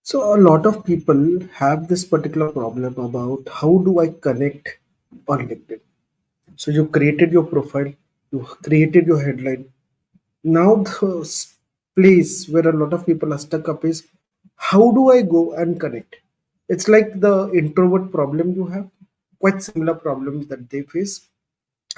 So a lot of people have this particular problem about how do I connect on LinkedIn. So you created your profile, you created your headline. Now the place where a lot of people are stuck up is how do I go and connect? It's like the introvert problem you have, quite similar problems that they face.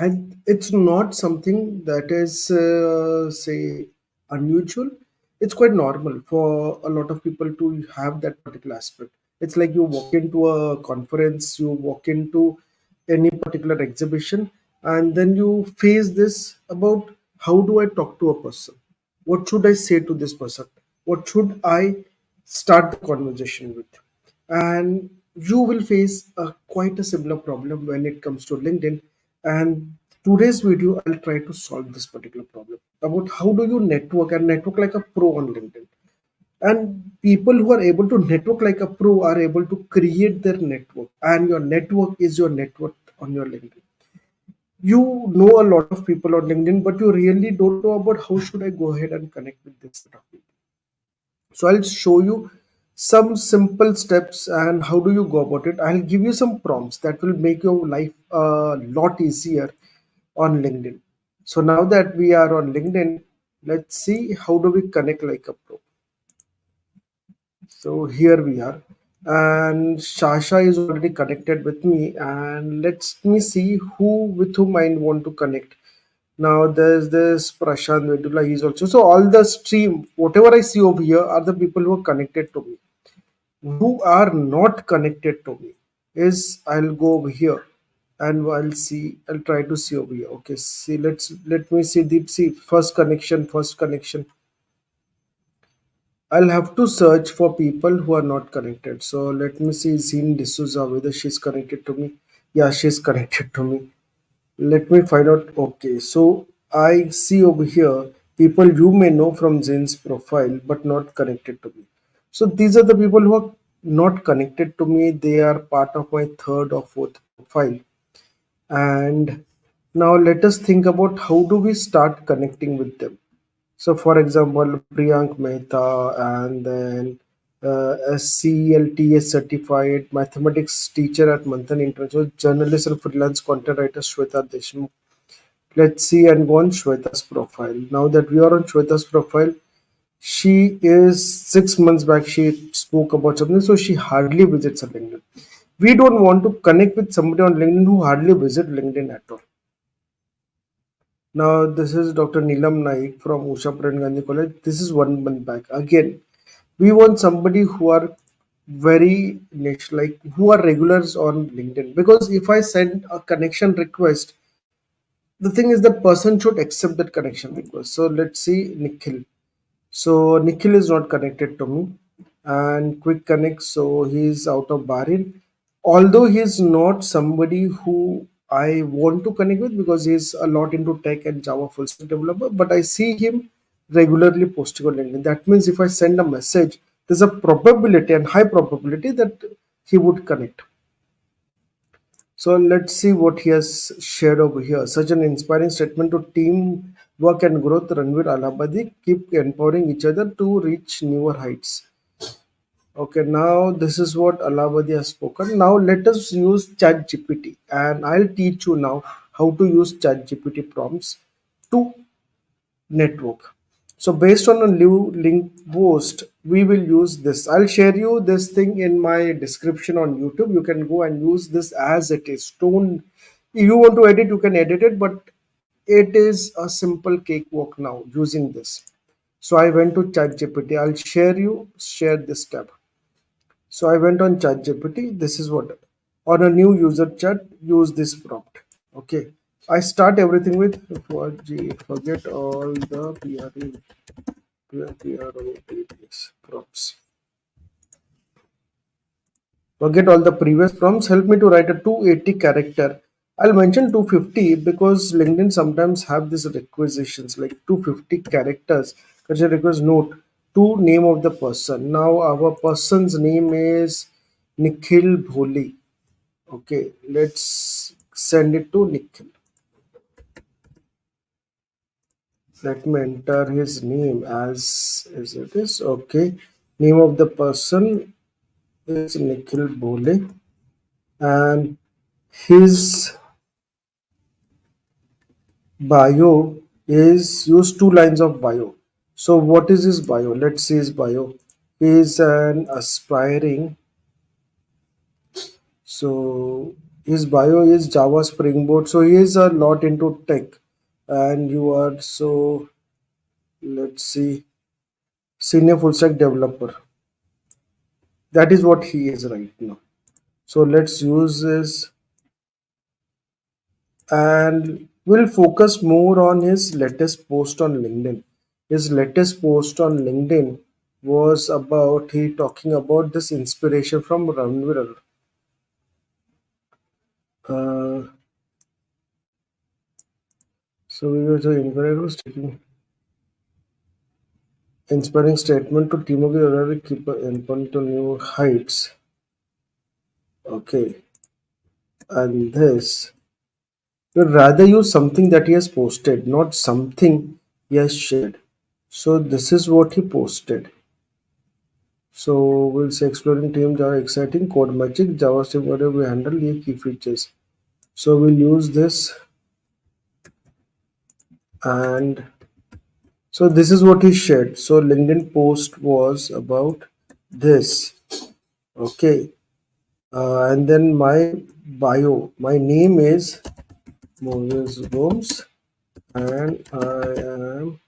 And it's not something that is say unusual. It's quite normal for a lot of people to have that particular aspect. It's like you walk into a conference, you walk into any particular exhibition, and then you face this about how do I talk to a person, what should I say to this person, what should I start the conversation with. And you will face quite a similar problem when it comes to LinkedIn. And today's video, I'll try to solve this particular problem about how do you network and network like a pro on LinkedIn. And people who are able to network like a pro are able to create their network, and your network is your network on your LinkedIn. You know a lot of people on LinkedIn, but you really don't know about how should I go ahead and connect with this set of people. So I'll show you some simple steps and how do you go about it. I'll give you some prompts that will make your life a lot easier on LinkedIn. So now that we are on LinkedIn, let's see how do we connect like a pro. So here we are, and Shasha is already connected with me, and let's me see who with whom I want to connect. Now there's this Prashant Vedula, he's also, so all the stream, whatever I see over here are the people who are connected to me. Who are not connected to me is, I'll go over here and I'll try to see over here. Okay, see, let me see deep see first connection. I'll have to search for people who are not connected. So let me see Zine D'Souza, whether she's connected to me. Yeah, she's connected to me. Let me find out. Okay, so I see over here people you may know from Zane's profile but not connected to me. So these are the people who are not connected to me. They are part of my third or fourth profile. And now let us think about how do we start connecting with them. So, for example, Priyank Mehta, and then SCLTS certified mathematics teacher at Manthan International, journalist and freelance content writer Shweta Deshmukh. Let's see and go on Shweta's profile. Now that we are on Shweta's profile, she is 6 months back. She spoke about something, so she hardly visits her LinkedIn. We don't want to connect with somebody on LinkedIn who hardly visit LinkedIn at all. Now, this is Dr. Neelam Naik from Usha Prain Gandhi College. This is 1 month back. Again, we want somebody who are very niche, like who are regulars on LinkedIn. Because if I send a connection request, the thing is the person should accept that connection request. So let's see Nikhil. So Nikhil is not connected to me, and quick connect. So he's out of Bahrain. Although he's not somebody who I want to connect with because he's a lot into tech and Java full stack developer, but I see him regularly posting on LinkedIn. That means if I send a message, there's a probability and high probability that he would connect. So let's see what he has shared over here. Such an inspiring statement to team work and growth. Ranveer Alabadi keep empowering each other to reach newer heights. Okay, now this is what Alabadi has spoken. Now let us use ChatGPT, and I'll teach you now how to use ChatGPT prompts to network. So based on a new link post, we will use this. I'll share you this thing in my description on YouTube. You can go and use this as it is. Don't, if you want to edit, you can edit it, but it is a simple cakewalk now using this. So I went to ChatGPT. I'll share this tab. So I went on ChatGPT. This is what on a new user chat, use this prompt. Okay. I start everything with forget all the PROPs prompts. Forget all the previous prompts. Help me to write a 280 character. I'll mention 250 because LinkedIn sometimes have these requisitions like 250 characters. Because request note to name of the person. Now our person's name is Nikhil Bholi. Okay, let's send it to Nikhil. Let me enter his name as it is. Okay, Name of the person is Nikhil Bole, and his bio is use two lines of bio. So what is his bio? Let's see his bio. He is an aspiring. So his bio is Java Spring Boot. So he is a lot into tech, and you are so, let's see, senior full stack developer. That is what he is right now. So let's use this, and we'll focus more on his latest post on LinkedIn. His latest post on LinkedIn was about he talking about this inspiration from Ranveer. Uh, so we were the inquiry was taking inspiring statement to Timo keep endpoint to new heights. Okay, and this we'd rather use something that he has posted, not something he has shared. So this is what he posted. So we'll say exploring team Java exciting code magic JavaScript whatever we handle the key features. So we'll use this, and so this is what he shared. So LinkedIn post was about this. Okay. And then my bio. My name is Moses Gomes, and I am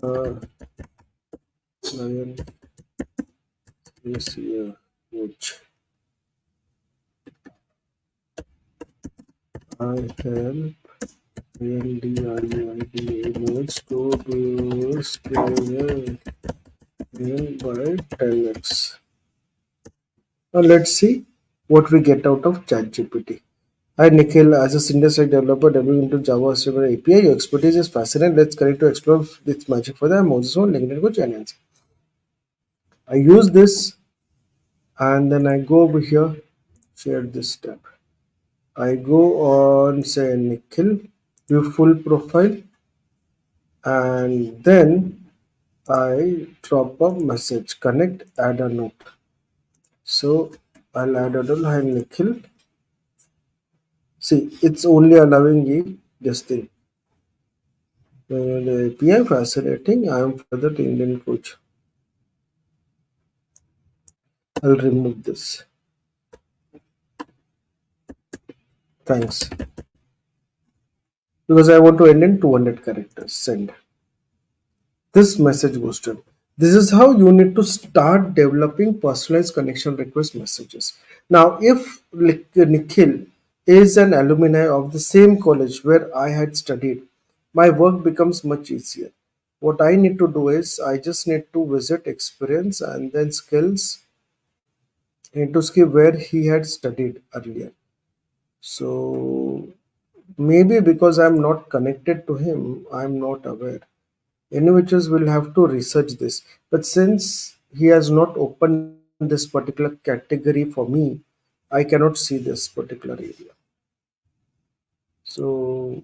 a lion this year, which I help NDIID nodes to do scale by 10x. Now let's see what we get out of ChatGPT. Hi Nikhil, as a senior site developer delving into Java Server API, your expertise is fascinating. Let's connect to explore this magic for the Moses on LinkedIn Coach Alliance. I use this, and then I go over here, share this tab. I go on say Nikhil, view full profile, and then I drop a message, connect, add a note. So I'll add a note, hi Nikhil. See, it's only allowing you this thing. The API fascinating. I am further Indian coach. I'll remove this. Thanks. Because I want to end in 200 characters. Send. This message goes to him. This is how you need to start developing personalized connection request messages. Now, if Nikhil is an alumni of the same college where I had studied, my work becomes much easier. What I need to do is I just need to visit experience and then skills into ski where he had studied earlier. So maybe because I'm not connected to him, I'm not aware. Individuals will have to research this. But since he has not opened this particular category for me, I cannot see this particular area. So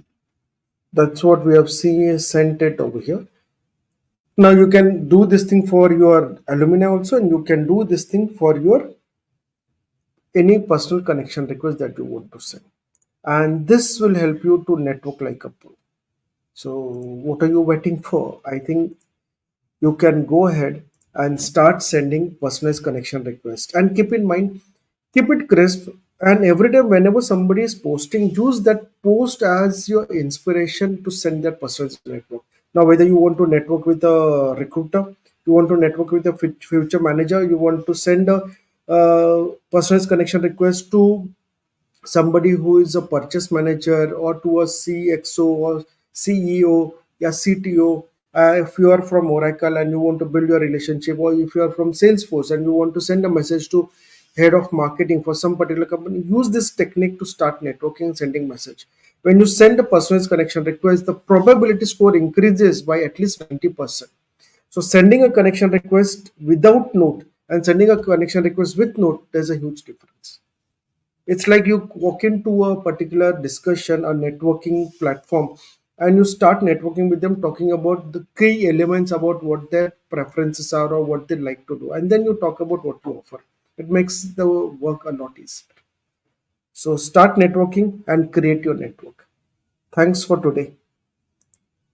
that's what we have seen is sent it over here. Now you can do this thing for your alumni also, and you can do this thing for your any personal connection request that you want to send. And this will help you to network like a pro. So what are you waiting for? I think you can go ahead and start sending personalized connection requests, and keep in mind, keep it crisp, and every time whenever somebody is posting, use that post as your inspiration to send that personalized network. Now whether you want to network with a recruiter, you want to network with a future manager, you want to send a personalized connection request to somebody who is a purchase manager, or to a CXO or CEO, yeah, CTO. If you are from Oracle and you want to build your relationship, or if you are from Salesforce and you want to send a message to head of marketing for some particular company, use this technique to start networking and sending message. When you send a personalized connection request, the probability score increases by at least 90%. So sending a connection request without note and sending a connection request with note, there's a huge difference. It's like you walk into a particular discussion, a networking platform, and you start networking with them, talking about the key elements about what their preferences are or what they like to do, and then you talk about what you offer. It makes the work a lot easier. So start networking and create your network. Thanks for today.